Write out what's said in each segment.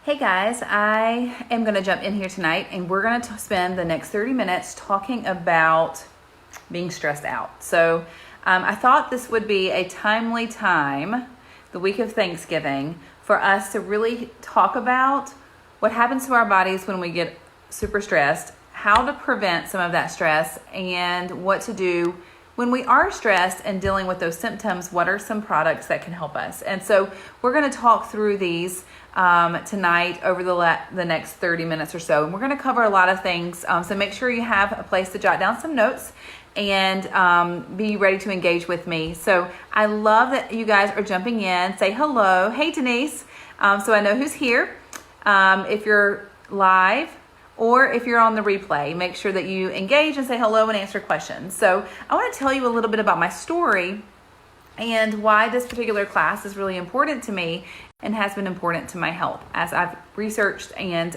Hey guys, I am going to jump in here tonight and we're going to spend the next 30 minutes talking about being stressed out. So I thought this would be a timely time, the week of Thanksgiving, for us to really talk about what happens to our bodies when we get super stressed, how to prevent some of that stress, and what to do when we are stressed and dealing with those symptoms. What are some products that can help us? And so we're going to talk through these tonight over the next 30 minutes or so. And we're going to cover a lot of things. So make sure you have a place to jot down some notes and be ready to engage with me. So I love that you guys are jumping in. Say hello. Hey, Denise. So I know who's here. If you're live, or if you're on the replay, make sure that you engage and say hello and answer questions. So I want to tell you a little bit about my story and why this particular class is really important to me and has been important to my health as I've researched and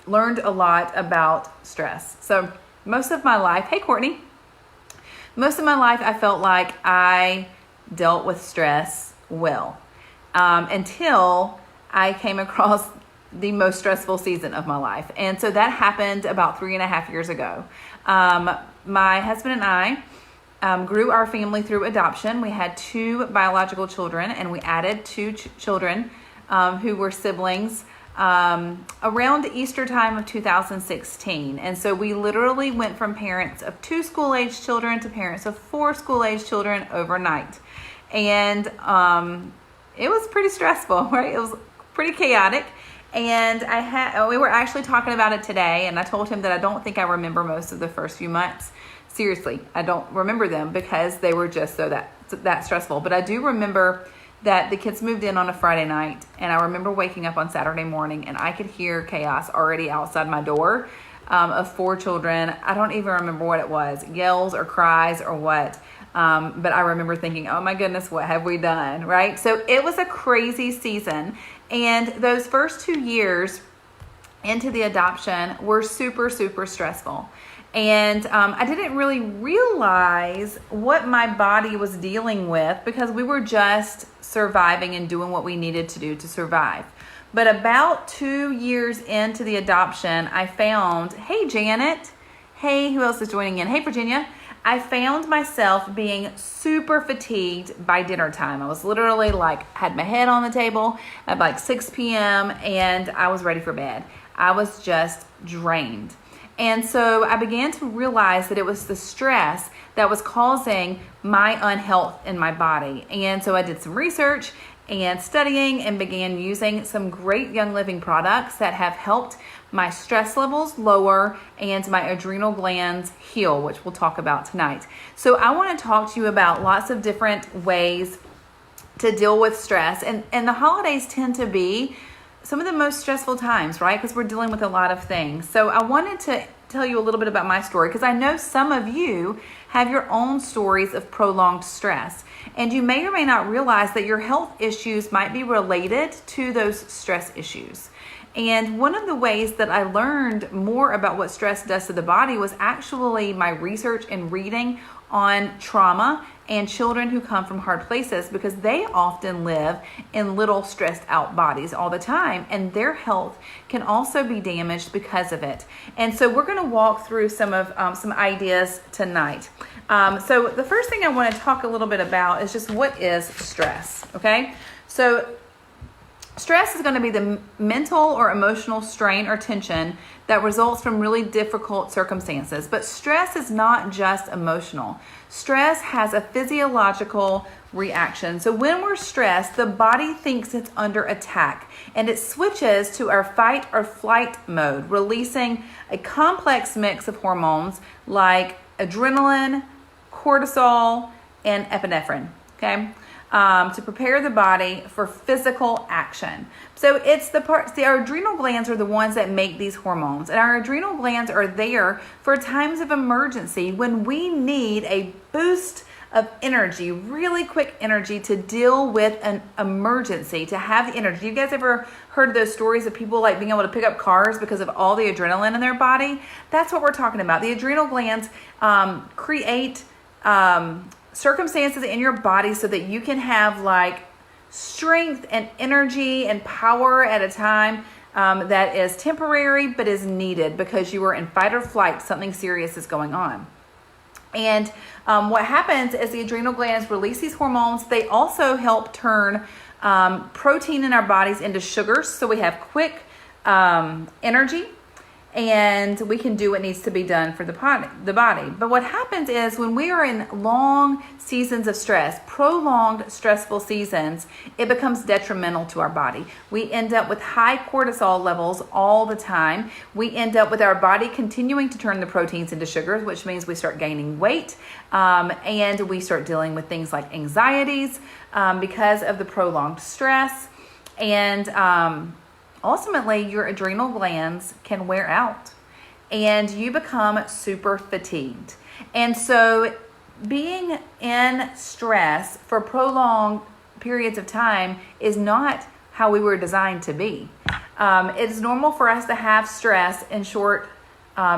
learned a lot about stress. So most of my life, hey Courtney, most of my life I felt like I dealt with stress well until I came across the most stressful season of my life. And so that happened about 3.5 years ago. My husband and I grew our family through adoption. We had 2 biological children, and we added 2 children who were siblings around Easter time of 2016. And so we literally went from parents of 2 school-age children to parents of 4 school-age children overnight. And it was pretty stressful, right? It was pretty chaotic. And we were actually talking about it today, and I told him that I don't think I remember most of the first few months. Seriously, I don't remember them because they were just that stressful. But I do remember that the kids moved in on a Friday night, and I remember waking up on Saturday morning, and I could hear chaos already outside my door of 4 children. I don't even remember what it was, yells or cries or what. But I remember thinking, oh my goodness, what have we done, right? So it was a crazy season. And those first 2 years into the adoption were super, super stressful. And I didn't really realize what my body was dealing with because we were just surviving and doing what we needed to do to survive. But about 2 years into the adoption, I found, hey, Janet. Hey, who else is joining in? Hey, Virginia. I found myself being super fatigued by dinner time. I was literally had my head on the table at 6 p.m. and I was ready for bed. I was just drained. And so I began to realize that it was the stress that was causing my unhealth in my body. And so I did some research and studying and began using some great Young Living products that have helped my stress levels lower and my adrenal glands heal, which we'll talk about tonight. So I want to talk to you about lots of different ways to deal with stress. And the holidays tend to be some of the most stressful times, right? Because we're dealing with a lot of things. So I wanted to tell you a little bit about my story because I know some of you have your own stories of prolonged stress. And you may or may not realize that your health issues might be related to those stress issues. And one of the ways that I learned more about what stress does to the body was actually my research and reading on trauma and children who come from hard places, because they often live in little stressed out bodies all the time, and their health can also be damaged because of it. And so we're going to walk through some ideas tonight. So the first thing I want to talk a little bit about is just what is stress, okay? So stress is going to be the mental or emotional strain or tension that results from really difficult circumstances. But stress is not just emotional. Stress has a physiological reaction. So when we're stressed, the body thinks it's under attack and it switches to our fight or flight mode, releasing a complex mix of hormones like adrenaline, cortisol, and epinephrine, okay? To prepare the body for physical action. So it's our adrenal glands are the ones that make these hormones. And our adrenal glands are there for times of emergency when we need a boost of energy, really quick energy to deal with an emergency, to have the energy. You guys ever heard those stories of people being able to pick up cars because of all the adrenaline in their body? That's what we're talking about. The adrenal glands create circumstances in your body so that you can have strength and energy and power at a time that is temporary but is needed because you are in fight or flight, something serious is going on. And what happens is the adrenal glands release these hormones. They also help turn protein in our bodies into sugars, so we have quick energy, and we can do what needs to be done for the body. But what happens is when we are in long seasons of stress, prolonged stressful seasons, it becomes detrimental to our body. We end up with high cortisol levels all the time. We end up with our body continuing to turn the proteins into sugars, which means we start gaining weight, and we start dealing with things like anxieties because of the prolonged stress. And ultimately, your adrenal glands can wear out and you become super fatigued. And so being in stress for prolonged periods of time is not how we were designed to be. It's normal for us to have stress in short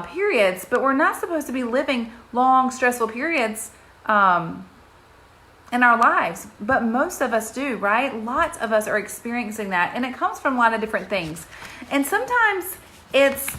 periods, but we're not supposed to be living long, stressful periods in our lives, but most of us do, right? Lots of us are experiencing that, and it comes from a lot of different things. And sometimes it's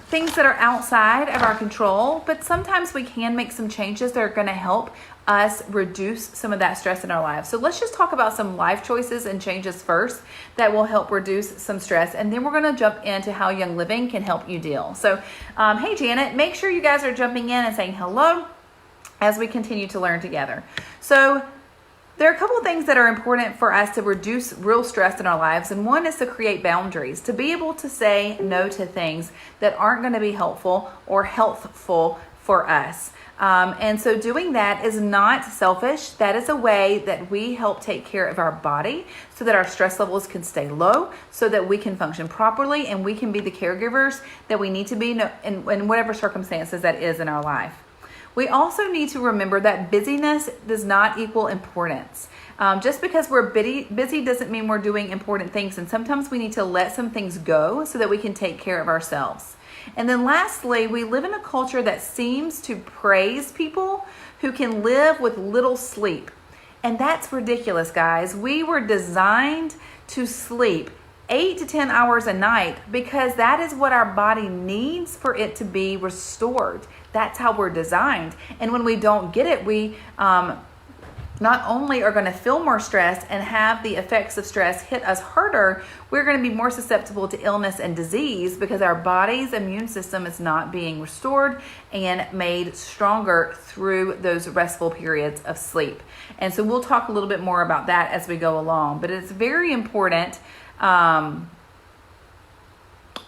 things that are outside of our control, but sometimes we can make some changes that are going to help us reduce some of that stress in our lives. So let's just talk about some life choices and changes first that will help reduce some stress, and then we're going to jump into how Young Living can help you deal. So, hey Janet, make sure you guys are jumping in and saying hello as we continue to learn together. So there are a couple of things that are important for us to reduce real stress in our lives, and one is to create boundaries, to be able to say no to things that aren't going to be helpful or healthful for us. And so doing that is not selfish. That is a way that we help take care of our body so that our stress levels can stay low, so that we can function properly and we can be the caregivers that we need to be in whatever circumstances that is in our life. We also need to remember that busyness does not equal importance. Just because we're busy doesn't mean we're doing important things. And sometimes we need to let some things go so that we can take care of ourselves. And then lastly, we live in a culture that seems to praise people who can live with little sleep. And that's ridiculous, guys. We were designed to sleep 8 to 10 hours a night because that is what our body needs for it to be restored. That's how we're designed. And when we don't get it, we not only are going to feel more stressed and have the effects of stress hit us harder, we're going to be more susceptible to illness and disease because our body's immune system is not being restored and made stronger through those restful periods of sleep. And so we'll talk a little bit more about that as we go along. But it's very important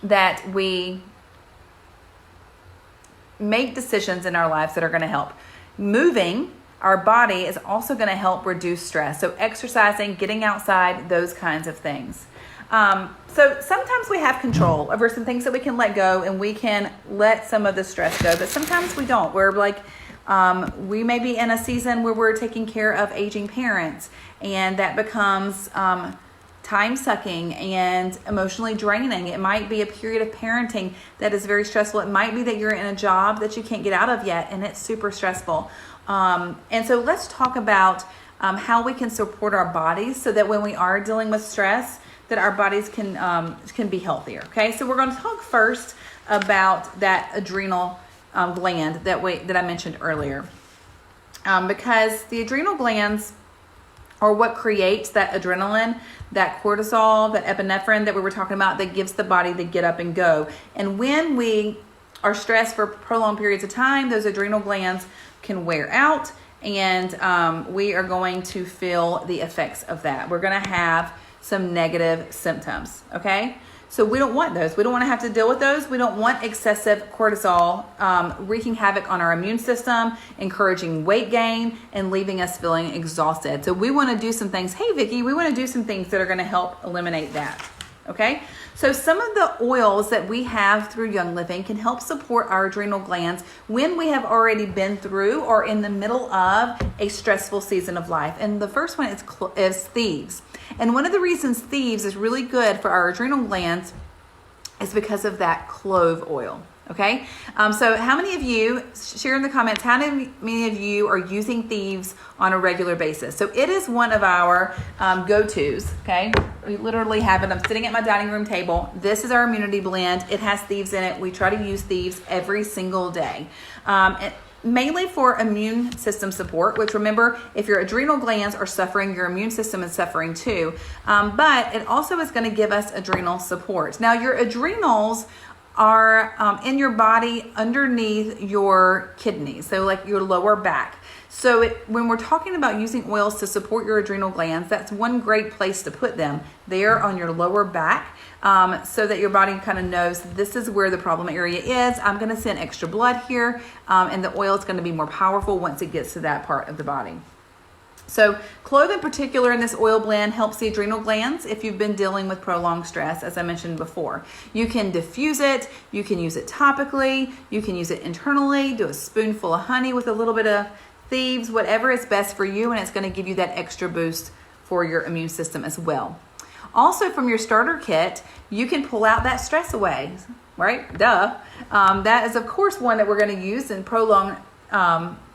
that we make decisions in our lives that are going to help. Moving our body is also going to help reduce stress. So exercising, getting outside, those kinds of things. So sometimes we have control over some things that we can let go and we can let some of the stress go, but sometimes we don't. We're like, we may be in a season where we're taking care of aging parents, and that becomes time-sucking and emotionally draining. It might be a period of parenting that is very stressful. It might be that you're in a job that you can't get out of yet, and it's super stressful. And so let's talk about how we can support our bodies so that when we are dealing with stress, that our bodies can be healthier. Okay, so we're going to talk first about that adrenal gland that I mentioned earlier, because the adrenal glands are what creates that adrenaline, that cortisol, that epinephrine that we were talking about, that gives the body the get up and go. And when we are stressed for prolonged periods of time, those adrenal glands can wear out, and we are going to feel the effects of that. We're going to have some negative symptoms, okay? So we don't want those. We don't want to have to deal with those. We don't want excessive cortisol wreaking havoc on our immune system, encouraging weight gain, and leaving us feeling exhausted. So we want to do some things. Hey, Vicki, we want to do some things that are going to help eliminate that. Okay, so some of the oils that we have through Young Living can help support our adrenal glands when we have already been through or in the middle of a stressful season of life. And the first one is thieves. And one of the reasons thieves is really good for our adrenal glands is because of that clove oil. Okay, so how many of you, share in the comments, how many of you are using Thieves on a regular basis? So it is one of our go-tos, okay? We literally have it. I'm sitting at my dining room table. This is our immunity blend. It has Thieves in it. We try to use Thieves every single day. Mainly for immune system support, which remember, if your adrenal glands are suffering, your immune system is suffering too. But it also is going to give us adrenal support. Now, your adrenals are in your body underneath your kidneys, so like your lower back. So when we're talking about using oils to support your adrenal glands, that's one great place to put them, there on your lower back, so that your body kind of knows this is where the problem area is. I'm going to send extra blood here, and the oil is going to be more powerful once it gets to that part of the body. So clove in particular in this oil blend helps the adrenal glands if you've been dealing with prolonged stress, as I mentioned before. You can diffuse it, you can use it topically, you can use it internally, do a spoonful of honey with a little bit of Thieves, whatever is best for you, and it's going to give you that extra boost for your immune system as well. Also, from your starter kit, you can pull out that stress away, right? Duh. That is, of course, one that we're going to use in prolonged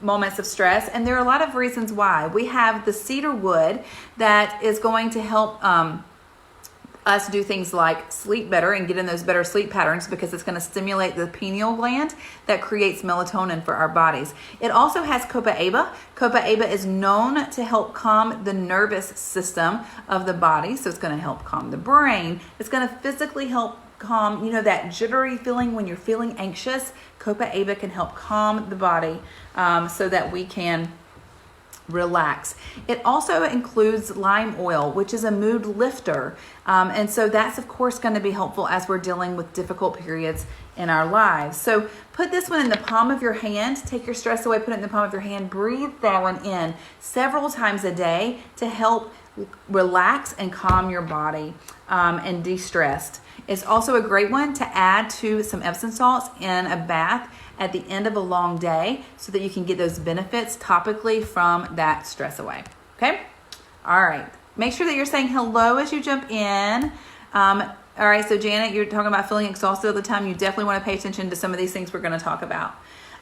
moments of stress, and there are a lot of reasons why. We have the cedar wood that is going to help us do things like sleep better and get in those better sleep patterns, because it's going to stimulate the pineal gland that creates melatonin for our bodies. It also has copaiba. Copaiba is known to help calm the nervous system of the body, so it's going to help calm the brain. It's going to physically help calm, that jittery feeling when you're feeling anxious. Copaiba can help calm the body so that we can relax. It also includes lime oil, which is a mood lifter. And so that's, of course, going to be helpful as we're dealing with difficult periods in our lives. So put this one in the palm of your hand. Take your stress away, put it in the palm of your hand. Breathe that one in several times a day to help relax and calm your body and de-stressed. It's also a great one to add to some Epsom salts in a bath at the end of a long day, so that you can get those benefits topically from that stress away. Okay? All right. Make sure that you're saying hello as you jump in. All right, so Janet, you're talking about feeling exhausted all the time. You definitely want to pay attention to some of these things we're going to talk about.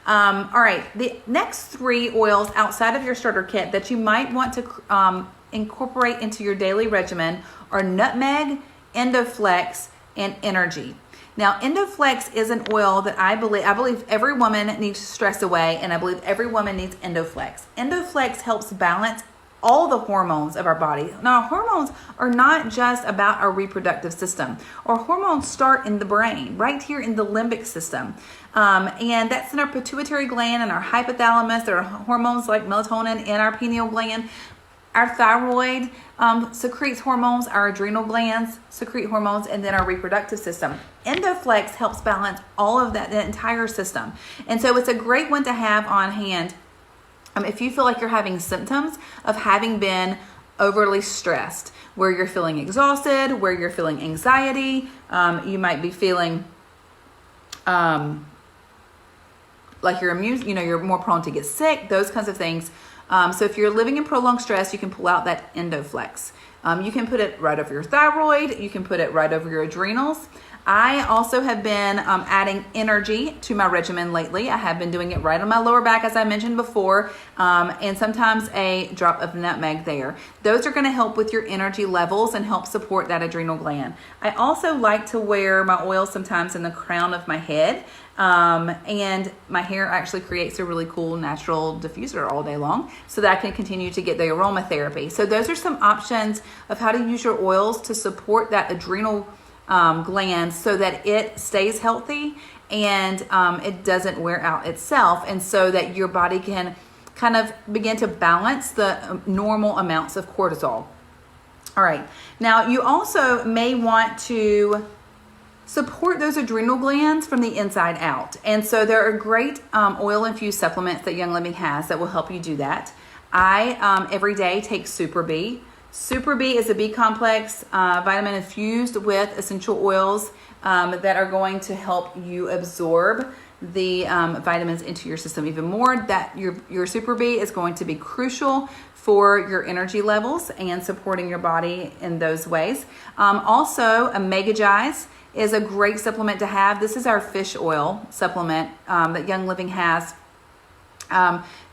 All right, the next 3 oils outside of your starter kit that you might want to incorporate into your daily regimen are nutmeg, Endoflex, and energy. Now, Endoflex is an oil that I believe every woman needs stress away, and I believe every woman needs Endoflex. Endoflex helps balance all the hormones of our body. Now, hormones are not just about our reproductive system. Our hormones start in the brain, right here in the limbic system. And that's in our pituitary gland and our hypothalamus. There are hormones like melatonin in our pineal gland. Our thyroid secretes hormones, our adrenal glands secrete hormones, and then our reproductive system. Endoflex helps balance all of that, the entire system. And so it's a great one to have on hand if you feel like you're having symptoms of having been overly stressed, where you're feeling exhausted, where you're feeling anxiety. You might be feeling like you're immune, you're more prone to get sick, those kinds of things. So if you're living in prolonged stress, you can pull out that Endoflex. You can put it right over your thyroid. You can put it right over your adrenals. I also have been adding energy to my regimen lately. I have been doing it right on my lower back, as I mentioned before, and sometimes a drop of nutmeg there. Those are going to help with your energy levels and help support that adrenal gland. I also like to wear my oil sometimes in the crown of my head. And my hair actually creates a really cool natural diffuser all day long, so that I can continue to get the aromatherapy. So those are some options of how to use your oils to support that adrenal gland so that it stays healthy and it doesn't wear out itself, and so that your body can kind of begin to balance the normal amounts of cortisol. All right. Now, you also may want to support those adrenal glands from the inside out. And so there are great oil-infused supplements that Young Living has that will help you do that. I, every day, take Super B. Super B is a B-complex vitamin infused with essential oils that are going to help you absorb the vitamins into your system even more. That your Super B is going to be crucial for your energy levels and supporting your body in those ways. Also, Omega-Gize is a great supplement to have. This is our fish oil supplement that Young Living has.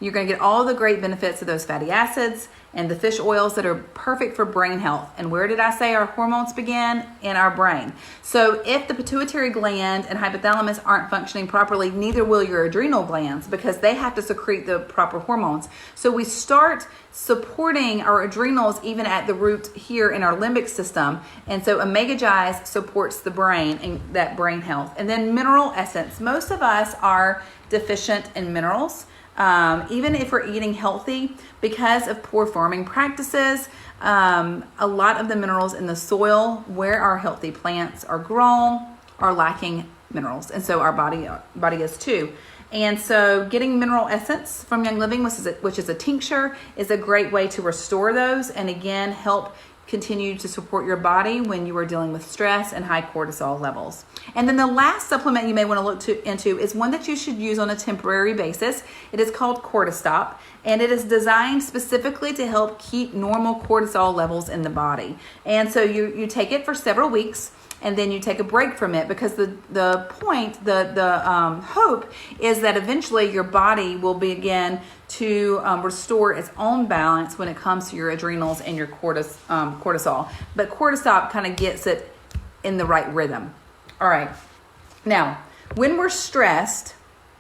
You're going to get all the great benefits of those fatty acids and the fish oils that are perfect for brain health. And where did I say our hormones begin? In our brain. So if the pituitary gland and hypothalamus aren't functioning properly, neither will your adrenal glands, because they have to secrete the proper hormones. So we start supporting our adrenals even at the root here in our limbic system. And so Omega-Gize supports the brain and that brain health. And then Mineral Essence. Most of us are deficient in minerals. Even if we're eating healthy, because of poor farming practices, a lot of the minerals in the soil where our healthy plants are grown are lacking minerals, and so our body is too. And so getting Mineral Essence from Young Living, which is a tincture, is a great way to restore those and again help continue to support your body when you are dealing with stress and high cortisol levels. And then the last supplement you may want to look into is one that you should use on a temporary basis. It is called Cortistop, and it is designed specifically to help keep normal cortisol levels in the body. And so you take it for several weeks, and then you take a break from it, because the hope is that eventually your body will begin to restore its own balance when it comes to your adrenals and your cortisol. But Cortistop kind of gets it in the right rhythm. All right. Now, when we're stressed,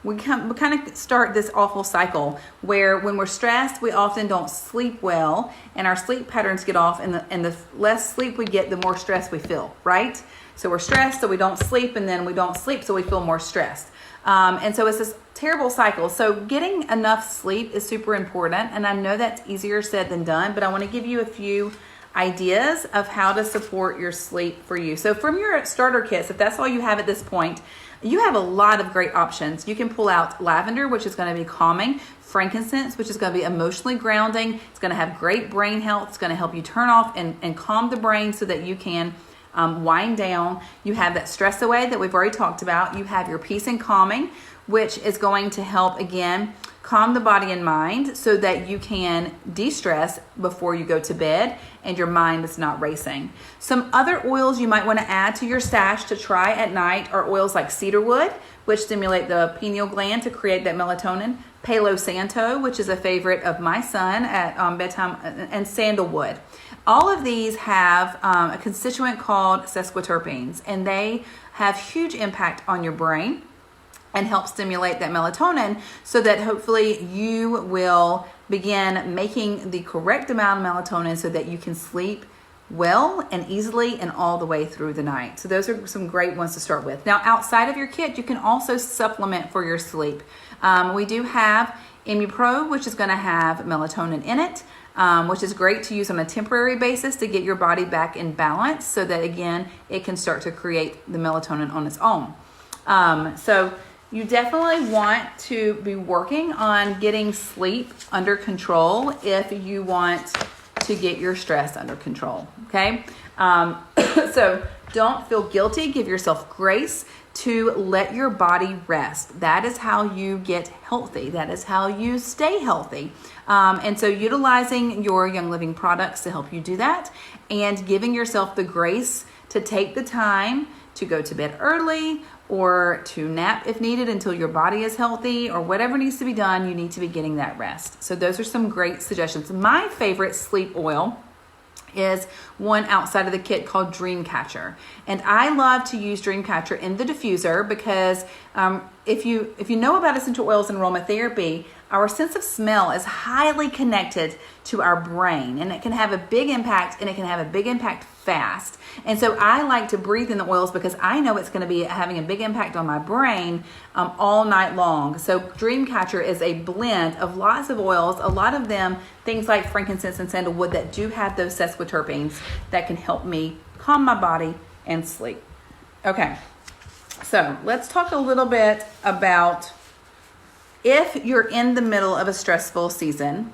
we kind of start this awful cycle where when we're stressed, we often don't sleep well, and our sleep patterns get off, and the less sleep we get, the more stress we feel, right? So we're stressed, so we don't sleep, and then we don't sleep, so we feel more stressed. And so it's this terrible cycle. So getting enough sleep is super important, and I know that's easier said than done, but I want to give you a few ideas of how to support your sleep for you. So from your starter kits, if that's all you have at this point, you have a lot of great options. You can pull out lavender, which is going to be calming, frankincense, which is going to be emotionally grounding. It's going to have great brain health. It's going to help you turn off and calm the brain so that you can wind down. You have that stress away that we've already talked about. You have your peace and calming, which is going to help, again, calm the body and mind so that you can de-stress before you go to bed and your mind is not racing. Some other oils you might want to add to your stash to try at night are oils like cedarwood, which stimulate the pineal gland to create that melatonin, Palo Santo, which is a favorite of my son at bedtime, and sandalwood. All of these have a constituent called sesquiterpenes, and they have huge impact on your brain and help stimulate that melatonin so that hopefully you will begin making the correct amount of melatonin so that you can sleep well and easily and all the way through the night. So those are some great ones to start with. Now, outside of your kit, you can also supplement for your sleep. We do have ImmuPro, which is going to have melatonin in it, which is great to use on a temporary basis to get your body back in balance so that, again, it can start to create the melatonin on its own. So you definitely want to be working on getting sleep under control if you want to get your stress under control, okay? So don't feel guilty. Give yourself grace to let your body rest. That is how you get healthy. That is how you stay healthy. And so utilizing your Young Living products to help you do that, and giving yourself the grace to take the time to go to bed early or to nap if needed until your body is healthy, or whatever needs to be done, you need to be getting that rest. So those are some great suggestions. My favorite sleep oil is one outside of the kit called Dreamcatcher. And I love to use Dreamcatcher in the diffuser because if you know about essential oils and aromatherapy, our sense of smell is highly connected to our brain, and it can have a big impact, and it can have a big impact fast. And so I like to breathe in the oils because I know it's going to be having a big impact on my brain all night long. So Dreamcatcher is a blend of lots of oils, a lot of them things like frankincense and sandalwood that do have those sesquiterpenes that can help me calm my body and sleep. Okay, so let's talk a little bit about if you're in the middle of a stressful season,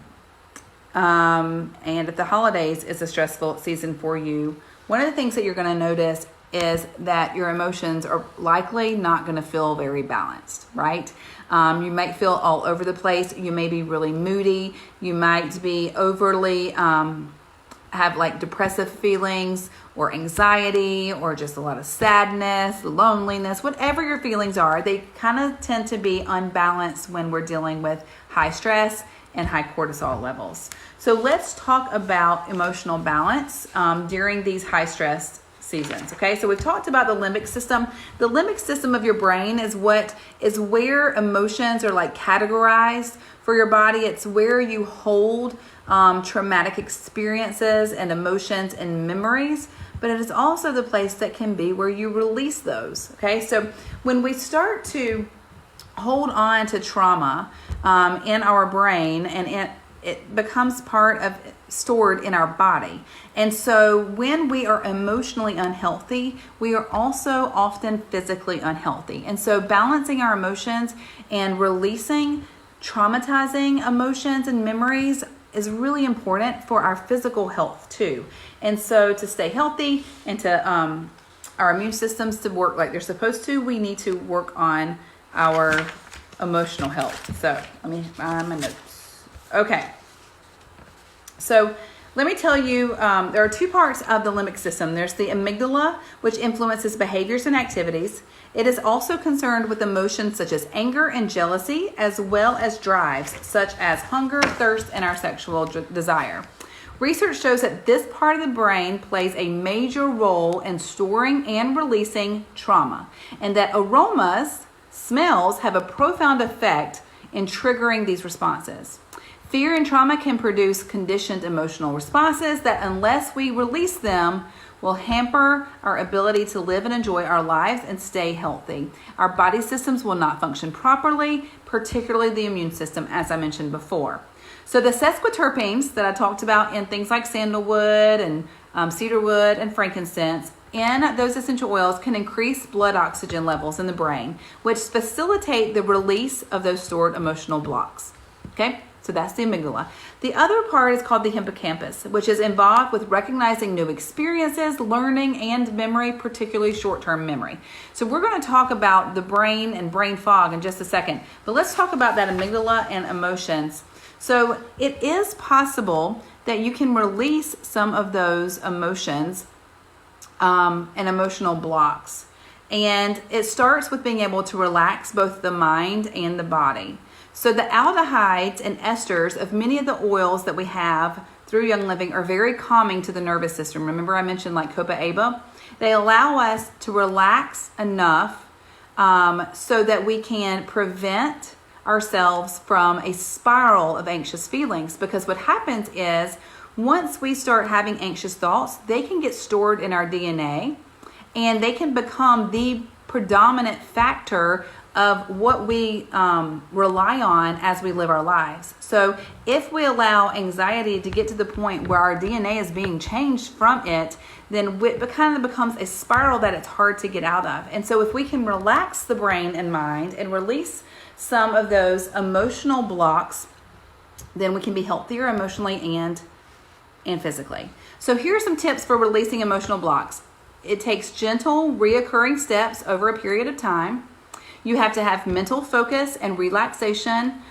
and if the holidays is a stressful season for you. One of the things that you're going to notice is that your emotions are likely not going to feel very balanced, right? You might feel all over the place. You may be really moody. You might be overly have like depressive feelings or anxiety or just a lot of sadness, loneliness, whatever your feelings are. They kind of tend to be unbalanced when we're dealing with high stress and high cortisol levels. So let's talk about emotional balance during these high stress seasons. Okay, so we've talked about the limbic system. The limbic system of your brain is where emotions are like categorized for your body. It's where you hold traumatic experiences and emotions and memories, but it is also the place that can be where you release those. Okay, so when we start to hold on to trauma in our brain, and it becomes part of stored in our body. And so when we are emotionally unhealthy, we are also often physically unhealthy. And so balancing our emotions and releasing traumatizing emotions and memories is really important for our physical health too. And so to stay healthy and to our immune systems to work like they're supposed to, we need to work on our emotional health. So let me find my notes. Okay. So let me tell you, there are two parts of the limbic system. There's the amygdala, which influences behaviors and activities. It is also concerned with emotions such as anger and jealousy, as well as drives such as hunger, thirst, and our sexual desire. Research shows that this part of the brain plays a major role in storing and releasing trauma, and that aromas, smells, have a profound effect in triggering these responses. Fear and trauma can produce conditioned emotional responses that, unless we release them, will hamper our ability to live and enjoy our lives and stay healthy. Our body systems will not function properly, particularly the immune system, as I mentioned before. So the sesquiterpenes that I talked about in things like sandalwood and cedarwood and frankincense, in those essential oils can increase blood oxygen levels in the brain, which facilitate the release of those stored emotional blocks. Okay? So that's the amygdala. The other part is called the hippocampus, which is involved with recognizing new experiences, learning, and memory, particularly short-term memory. So we're going to talk about the brain and brain fog in just a second, but let's talk about that amygdala and emotions. So it is possible that you can release some of those emotions and emotional blocks. And it starts with being able to relax both the mind and the body. So the aldehydes and esters of many of the oils that we have through Young Living are very calming to the nervous system. Remember I mentioned like copaíba? They allow us to relax enough so that we can prevent ourselves from a spiral of anxious feelings. Because what happens is once we start having anxious thoughts, they can get stored in our DNA and they can become the predominant factor of what we rely on as we live our lives. So if we allow anxiety to get to the point where our DNA is being changed from it, then it kind of becomes a spiral that it's hard to get out of. And so if we can relax the brain and mind and release some of those emotional blocks, then we can be healthier emotionally and physically. So here are some tips for releasing emotional blocks. It takes gentle, reoccurring steps over a period of time. You have to have mental focus and relaxation.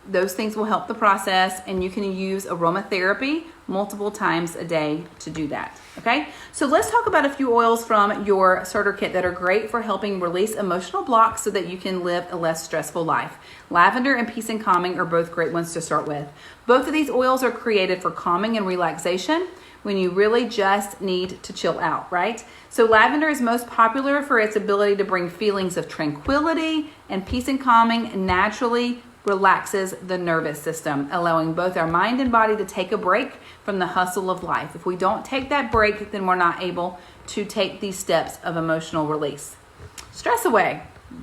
Those things will help the process, and you can use aromatherapy multiple times a day to do that. Okay, so let's talk about a few oils from your starter kit that are great for helping release emotional blocks so that you can live a less stressful life. Lavender and Peace and Calming are both great ones to start with. Both of these oils are created for calming and relaxation when you really just need to chill out, right? So lavender is most popular for its ability to bring feelings of tranquility, and Peace and Calming naturally relaxes the nervous system, allowing both our mind and body to take a break from the hustle of life. If we don't take that break, then we're not able to take these steps of emotional release. Stress away.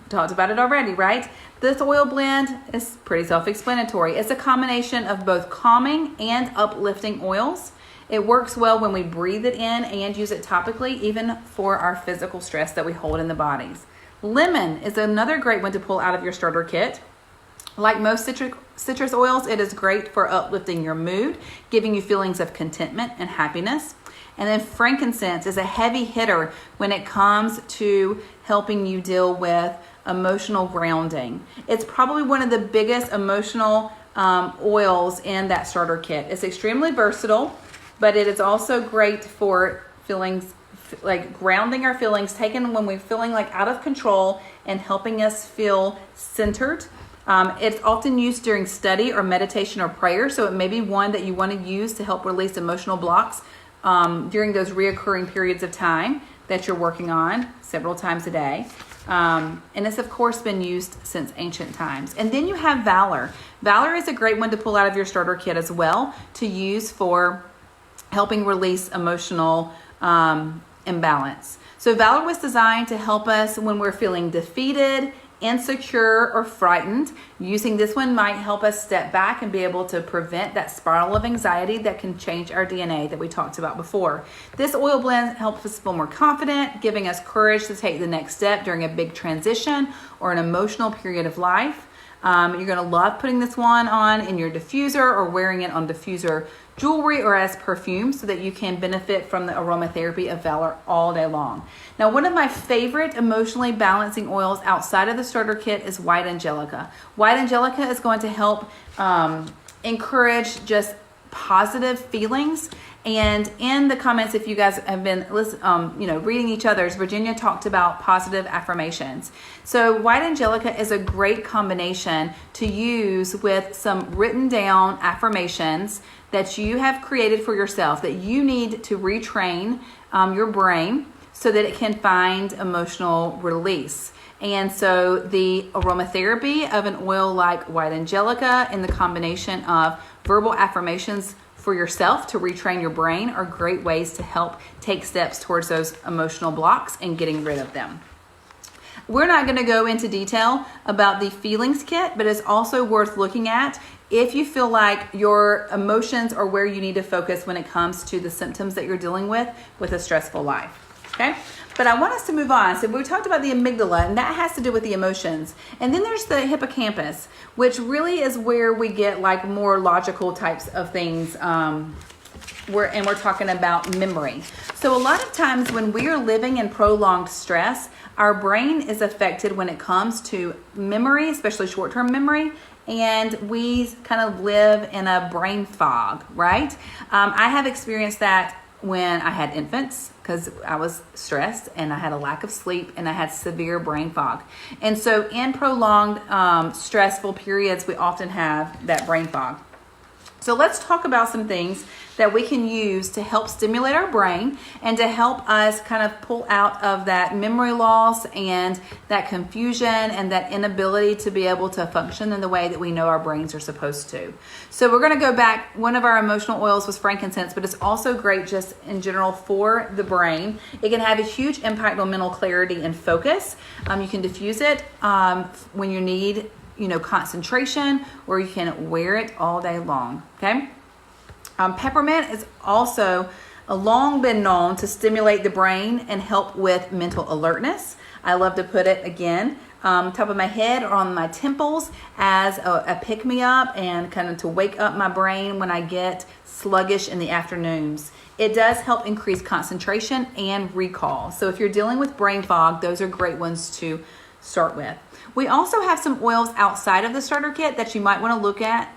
Talked about it already, right? This oil blend is pretty self-explanatory. It's a combination of both calming and uplifting oils. It works well when we breathe it in and use it topically, even for our physical stress that we hold in the bodies. Lemon is another great one to pull out of your starter kit. Like most citrus oils, it is great for uplifting your mood, giving you feelings of contentment and happiness. And then frankincense is a heavy hitter when it comes to helping you deal with emotional grounding. It's probably one of the biggest emotional oils in that starter kit. It's extremely versatile, but it is also great for feelings, like grounding our feelings, taken when we're feeling like out of control and helping us feel centered. It's often used during study or meditation or prayer, so it may be one that you want to use to help release emotional blocks during those reoccurring periods of time that you're working on several times a day. And it's of course been used since ancient times. And then you have Valor. Valor is a great one to pull out of your starter kit as well, to use for helping release emotional imbalance. So Valor was designed to help us when we're feeling defeated, insecure, or frightened. Using this one might help us step back and be able to prevent that spiral of anxiety that can change our DNA that we talked about before. This oil blend helps us feel more confident, giving us courage to take the next step during a big transition or an emotional period of life. You're going to love putting this one on in your diffuser or wearing it on diffuser jewelry or as perfume so that you can benefit from the aromatherapy of Valor all day long. Now, one of my favorite emotionally balancing oils outside of the starter kit is White Angelica. White Angelica is going to help encourage just positive feelings. And in the comments, if you guys have been reading each other's, Virginia talked about positive affirmations. So White Angelica is a great combination to use with some written down affirmations that you have created for yourself that you need to retrain your brain so that it can find emotional release. And so the aromatherapy of an oil like White Angelica and the combination of verbal affirmations for yourself to retrain your brain are great ways to help take steps towards those emotional blocks and getting rid of them. We're not going to go into detail about the feelings kit, but it's also worth looking at if you feel like your emotions are where you need to focus when it comes to the symptoms that you're dealing with a stressful life. Okay? But I want us to move on. So we talked about the amygdala, and that has to do with the emotions. And then there's the hippocampus, which really is where we get like more logical types of things. We're talking about memory. So a lot of times when we are living in prolonged stress, our brain is affected when it comes to memory, especially short-term memory, and we kind of live in a brain fog, right? I have experienced that when I had infants because I was stressed and I had a lack of sleep and I had severe brain fog. And so in prolonged stressful periods, we often have that brain fog. So let's talk about some things that we can use to help stimulate our brain and to help us kind of pull out of that memory loss and that confusion and that inability to be able to function in the way that we know our brains are supposed to. So we're going to go back. One of our emotional oils was frankincense, but it's also great just in general for the brain. It can have a huge impact on mental clarity and focus. You can diffuse it when you need concentration, or you can wear it all day long. Okay. Peppermint is also long been known to stimulate the brain and help with mental alertness. I love to put it again top of my head or on my temples as a pick-me-up and kind of to wake up my brain when I get sluggish in the afternoons. It does help increase concentration and recall. So if you're dealing with brain fog, those are great ones to start with. We also have some oils outside of the starter kit that you might want to look at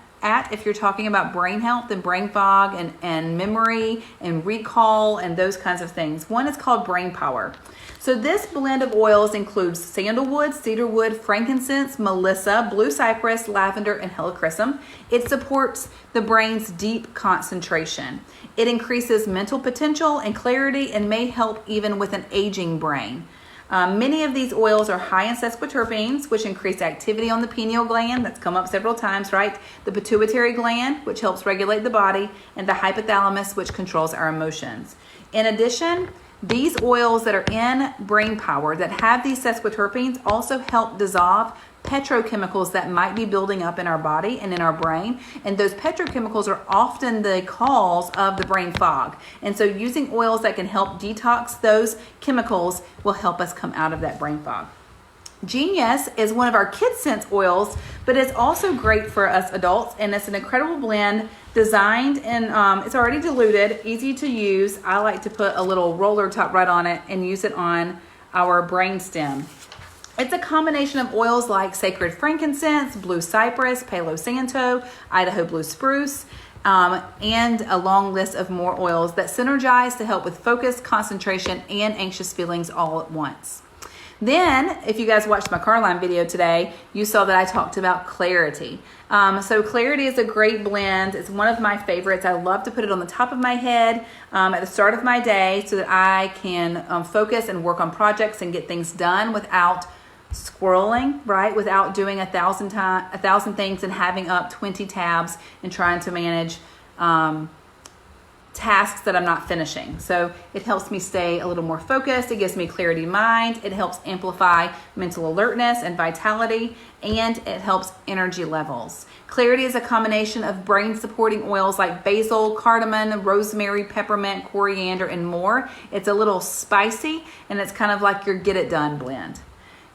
if you're talking about brain health and brain fog and memory and recall and those kinds of things. One is called Brain Power. So this blend of oils includes sandalwood, cedarwood, frankincense, melissa, blue cypress, lavender, and helichrysum. It supports the brain's deep concentration. It increases mental potential and clarity and may help even with an aging brain. Many of these oils are high in sesquiterpenes, which increase activity on the pineal gland. That's come up several times, right? The pituitary gland, which helps regulate the body, and the hypothalamus, which controls our emotions. In addition, these oils that are in Brain Power that have these sesquiterpenes also help dissolve petrochemicals that might be building up in our body and in our brain. And those petrochemicals are often the cause of the brain fog. And so using oils that can help detox those chemicals will help us come out of that brain fog. Genius is one of our Kids Sense oils, but it's also great for us adults, and it's an incredible blend designed and it's already diluted, easy to use. I like to put a little roller top right on it and use it on our brainstem. It's a combination of oils like sacred frankincense, blue cypress, Palo Santo, Idaho blue spruce, and a long list of more oils that synergize to help with focus, concentration, and anxious feelings all at once. Then, if you guys watched my Carline video today, you saw that I talked about Clarity. So Clarity is a great blend. It's one of my favorites. I love to put it on the top of my head at the start of my day so that I can focus and work on projects and get things done without scrolling, right? Without doing 1,000 things and having up 20 tabs and trying to manage tasks that I'm not finishing. So it helps me stay a little more focused. It gives me clarity of mind. It helps amplify mental alertness and vitality, and it helps energy levels. Clarity is a combination of brain supporting oils like basil, cardamom, rosemary, peppermint, coriander, and more. It's a little spicy, and it's kind of like your get it done blend.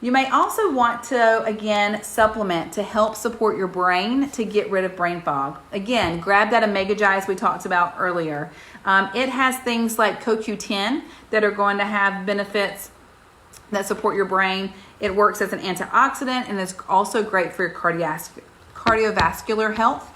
You may also want to, again, supplement to help support your brain to get rid of brain fog. Again, grab that Omega Gize we talked about earlier. It has things like CoQ10 that are going to have benefits that support your brain. It works as an antioxidant and is also great for your cardiovascular health.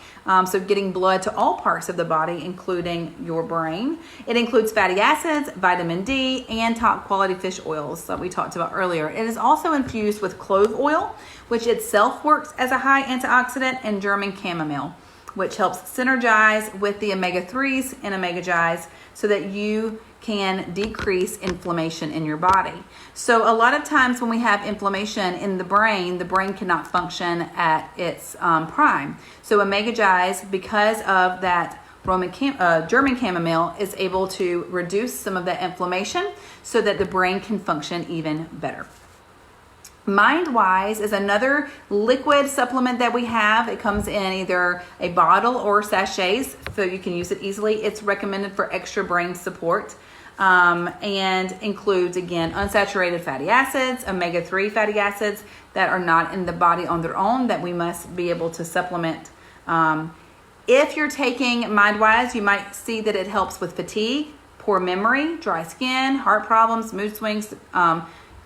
So getting blood to all parts of the body, including your brain. It includes fatty acids, vitamin D, and top quality fish oils that we talked about earlier. It is also infused with clove oil, which itself works as a high antioxidant, and German chamomile, which helps synergize with the omega-3s and Omega Gize so that you can decrease inflammation in your body. So a lot of times when we have inflammation in the brain cannot function at its prime. So Omega Gize, because of that German chamomile, is able to reduce some of that inflammation so that the brain can function even better. MindWise is another liquid supplement that we have. It comes in either a bottle or sachets, so you can use it easily. It's recommended for extra brain support and includes, again, unsaturated fatty acids, omega-3 fatty acids that are not in the body on their own that we must be able to supplement. If you're taking MindWise, you might see that it helps with fatigue, poor memory, dry skin, heart problems, mood swings,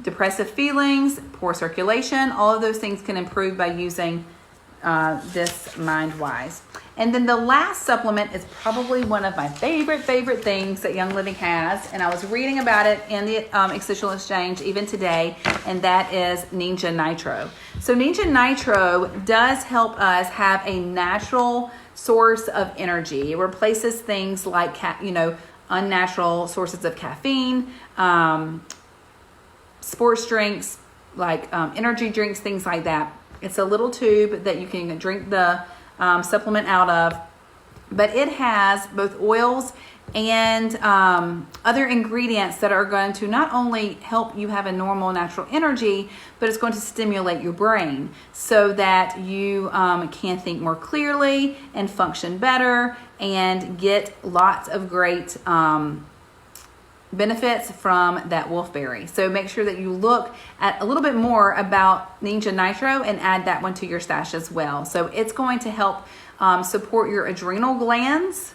depressive feelings, poor circulation. All of those things can improve by using this MindWise. And then the last supplement is probably one of my favorite things that Young Living has, and I was reading about it in the Essential Exchange even today, and that is Ninja Nitro. So Ninja Nitro does help us have a natural source of energy. It replaces things like unnatural sources of caffeine, sports drinks, like energy drinks, things like that. It's a little tube that you can drink the supplement out of, but it has both oils and other ingredients that are going to not only help you have a normal natural energy, but it's going to stimulate your brain so that you can think more clearly and function better and get lots of great benefits from that wolfberry. So make sure that you look at a little bit more about Ninja Nitro and add that one to your stash as well. So it's going to help support your adrenal glands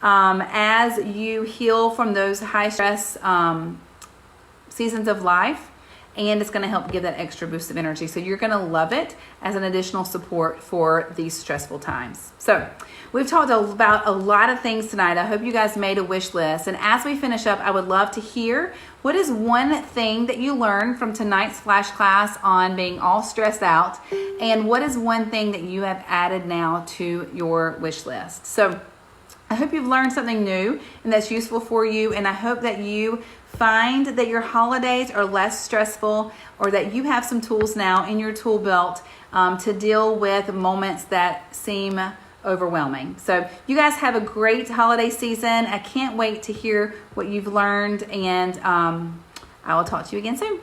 as you heal from those high stress seasons of life, and it's going to help give that extra boost of energy. So you're going to love it as an additional support for these stressful times. So we've talked about a lot of things tonight. I hope you guys made a wish list. And as we finish up, I would love to hear, what is one thing that you learned from tonight's flash class on being all stressed out? And what is one thing that you have added now to your wish list? So I hope you've learned something new and that's useful for you. And I hope that you find that your holidays are less stressful, or that you have some tools now in your tool belt to deal with moments that seem overwhelming. So you guys have a great holiday season. I can't wait to hear what you've learned, and I will talk to you again soon.